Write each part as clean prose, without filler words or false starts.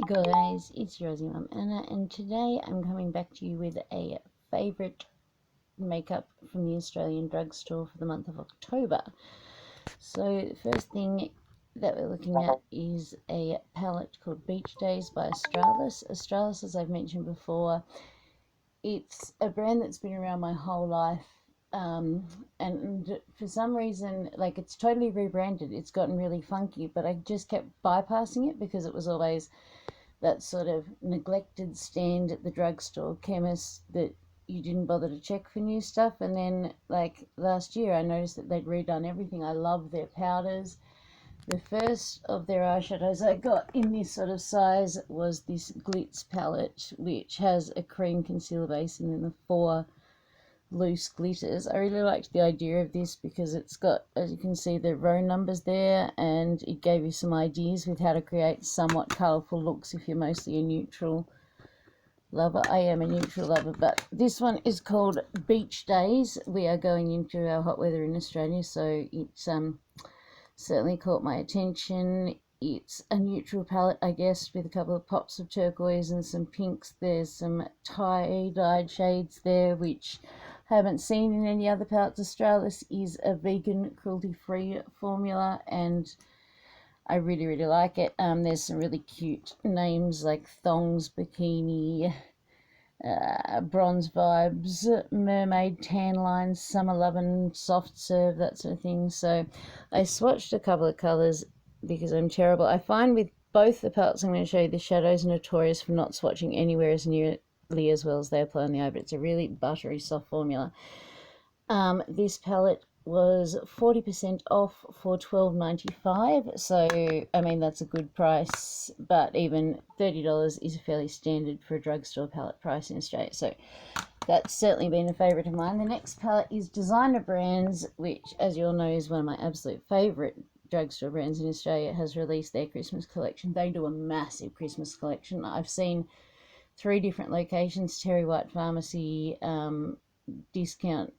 Hi guys, it's your Aussie Mum Anna, and today I'm coming back to you with a favourite makeup from the Australian drugstore for the month of October. So the first thing that we're looking at is a palette called Beach Days by Australis. Australis, as I've mentioned before, it's a brand that's been around my whole life. And for some reason, like, it's totally rebranded. It's gotten really funky, but I just kept bypassing it because it was always that sort of neglected stand at the drugstore, chemist, that you didn't bother to check for new stuff. And then, like, last year, I noticed that they'd redone everything. I love their powders. The first of their eyeshadows I got in this sort of size was this Glitz palette, which has a cream concealer base and then the 4 loose glitters. I really liked the idea of this because it's got, as you can see, the row numbers there, and it gave you some ideas with how to create somewhat colourful looks if you're mostly a neutral lover. I am a neutral lover, but this one is called Beach Days. We are going into our hot weather in Australia, so it's certainly caught my attention. It's a neutral palette, I guess, with a couple of pops of turquoise and some pinks. There's some tie-dyed shades there, which I haven't seen in any other palettes. Australis is a vegan, cruelty-free formula, and I really, really like it. There's some really cute names like Thongs Bikini, Bronze Vibes, Mermaid Tan Lines, Summer Lovin', Soft Serve, that sort of thing. So I swatched a couple of colours because I'm terrible. I find with both the palettes I'm going to show you, the shadows are notorious for not swatching anywhere as nearly as well as they apply on the eye, but it's a really buttery, soft formula. This palette was 40% off for $12.95, so I mean that's a good price, but even $30 is fairly standard for a drugstore palette price in Australia, so that's certainly been a favourite of mine. The next palette is Designer Brands, which, as you all know, is one of my absolute favourite drugstore brands in Australia. It has released their Christmas collection. They do a massive Christmas collection. I've seen 3 different locations: Terry White Pharmacy, Discount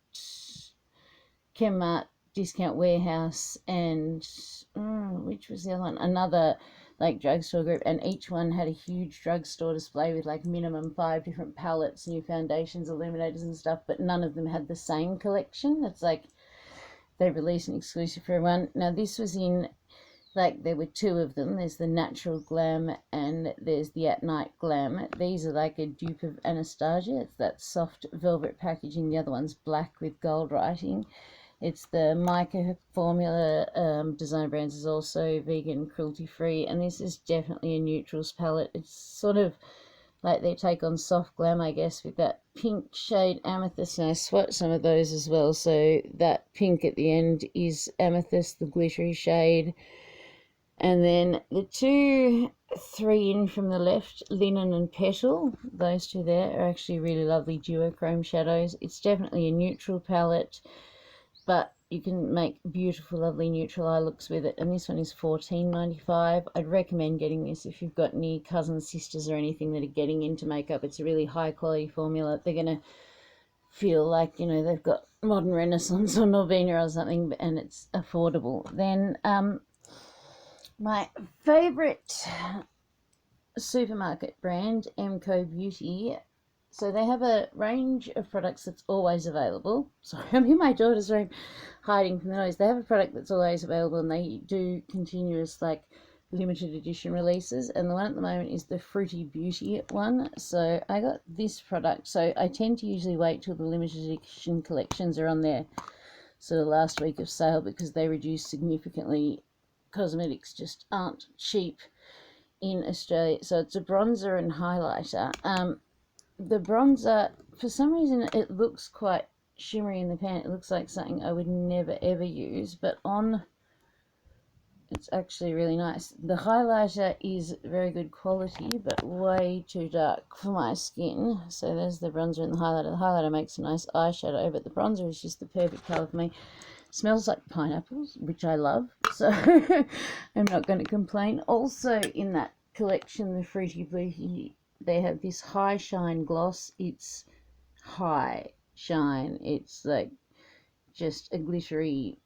Chemmart, Discount Warehouse, and which was the other one? Another like drugstore group, and each one had a huge drugstore display with like minimum 5 different palettes, new foundations, illuminators and stuff, but none of them had the same collection. It's like they released an exclusive for everyone. Now this was in, like, there were 2 of them. There's the Natural Glam and there's the At Night Glam. These are like a dupe of Anastasia. It's that soft velvet packaging. The other one's black with gold writing. It's the mica formula. Designer Brands is also vegan, cruelty-free, and this is definitely a neutrals palette. It's sort of like their take on soft glam, I guess, with that pink shade Amethyst, and I swatched some of those as well. So that pink at the end is Amethyst, the glittery shade. And then the 2, 3 in from the left, Linen and Petal, those 2 there are actually really lovely duochrome shadows. It's definitely a neutral palette, but you can make beautiful, lovely neutral eye looks with it. And this one is $14.95. I'd recommend getting this if you've got any cousins, sisters, or anything that are getting into makeup. It's a really high quality formula. They're going to feel like, you know, they've got modern Renaissance or Norvina or something, and it's affordable. Then my favourite supermarket brand, MCO Beauty. So they have a range of products that's always available. Sorry, I'm in my daughter's room hiding from the noise. They have a product that's always available, and they do continuous, like, limited edition releases. And the one at the moment is the Fruity Beauty one. So I got this product. So I tend to usually wait till the limited edition collections are on their sort of last week of sale because they reduce significantly. Cosmetics just aren't cheap in Australia. So it's a bronzer and highlighter. The bronzer, for some reason, it looks quite shimmery in the pan. It looks like something I would never ever use, but on, it's actually really nice. The highlighter is very good quality, but way too dark for my skin. So there's the bronzer and the highlighter. The highlighter makes a nice eyeshadow, but the bronzer is just the perfect colour for me. Smells like pineapples, which I love, so I'm not going to complain. Also in that collection, the Fruity Beauty, they have this High Shine gloss. It's high shine. It's like just a glittery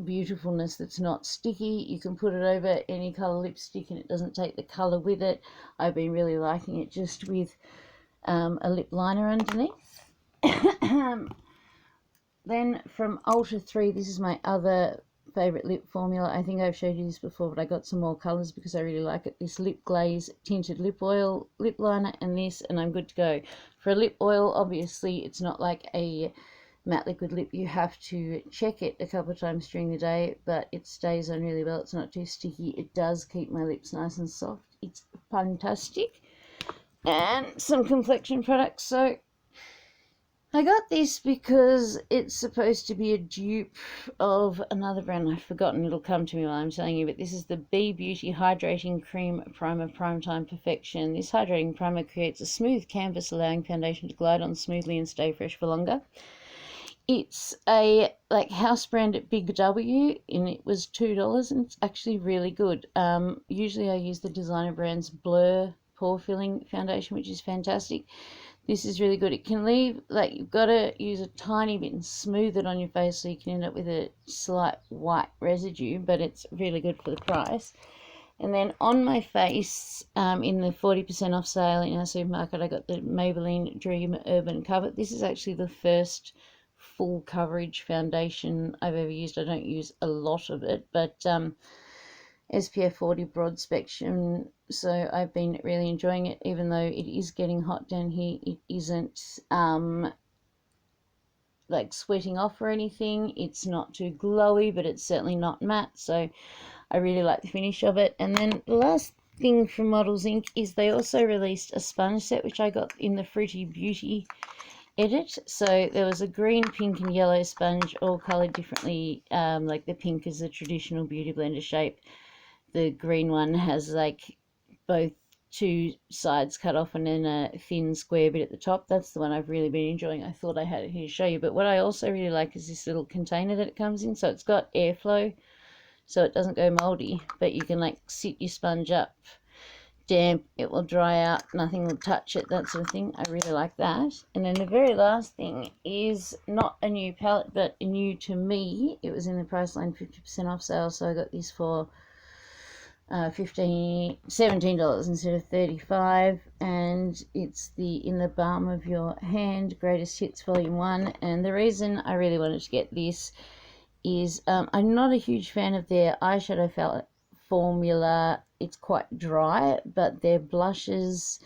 beautifulness that's not sticky. You can put it over any colour lipstick and it doesn't take the colour with it. I've been really liking it just with a lip liner underneath. Then from Ultra 3, this is my other favourite lip formula. I think I've showed you this before, but I got some more colours because I really like it. This Lip Glaze Tinted Lip Oil lip liner and this, and I'm good to go. For a lip oil, obviously, it's not like a matte liquid lip. You have to check it a couple of times during the day, but it stays on really well. It's not too sticky. It does keep my lips nice and soft. It's fantastic. And some complexion products. So I got this because it's supposed to be a dupe of another brand. I've forgotten. It'll come to me while I'm telling you. But this is the Bee Beauty Hydrating Cream Primer Primetime Perfection. This hydrating primer creates a smooth canvas, allowing foundation to glide on smoothly and stay fresh for longer. It's a like house brand at Big W, and it was $2, and it's actually really good. Usually I use the designer brand's Blur Pore Filling Foundation, which is fantastic. This is really good. It can leave, like, you've got to use a tiny bit and smooth it on your face so you can end up with a slight white residue, but it's really good for the price. And then on my face, in the 40% off sale in our supermarket, I got the Maybelline Dream Urban Cover. This is actually the first full coverage foundation I've ever used. I don't use a lot of it, but SPF 40 broad spectrum, so I've been really enjoying it. Even though it is getting hot down here, it isn't like sweating off or anything. It's not too glowy, but it's certainly not matte, so I really like the finish of it. And then the last thing from Models Inc. is they also released a sponge set, which I got in the Fruity Beauty edit. So there was a green, pink and yellow sponge, all coloured differently. Like the pink is the traditional Beauty Blender shape. The green one has like both two sides cut off and then a thin square bit at the top. That's the one I've really been enjoying. I thought I had it here to show you. But what I also really like is this little container that it comes in. So it's got airflow, so it doesn't go moldy, but you can like sit your sponge up damp, it will dry out, nothing will touch it, that sort of thing. I really like that. And then the very last thing is not a new palette, but new to me. It was in the Priceline 50% off sale, so I got this for $17 instead of $35, and it's the In the Palm of Your Hand Greatest Hits Volume 1. And the reason I really wanted to get this is I'm not a huge fan of their eyeshadow formula. It's quite dry, but their blushes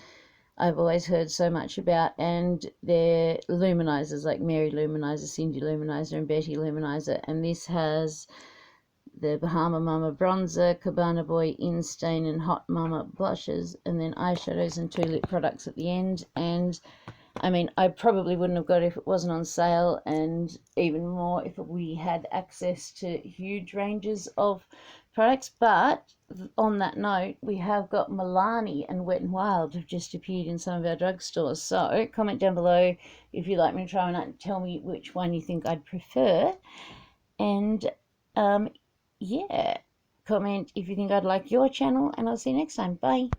I've always heard so much about, and their luminizers like Mary Luminizer, Cindy Luminizer and Betty Luminizer, and this has the Bahama Mama bronzer, Cabana Boy Instain and Hot Mama blushes, and then eyeshadows and 2 lip products at the end. And I mean, I probably wouldn't have got it if it wasn't on sale, and even more if we had access to huge ranges of products. But on that note, we have got Milani and Wet n Wild have just appeared in some of our drugstores. So comment down below if you'd like me to try one out and tell me which one you think I'd prefer. And yeah, comment if you think I'd like your channel, and I'll see you next time. Bye.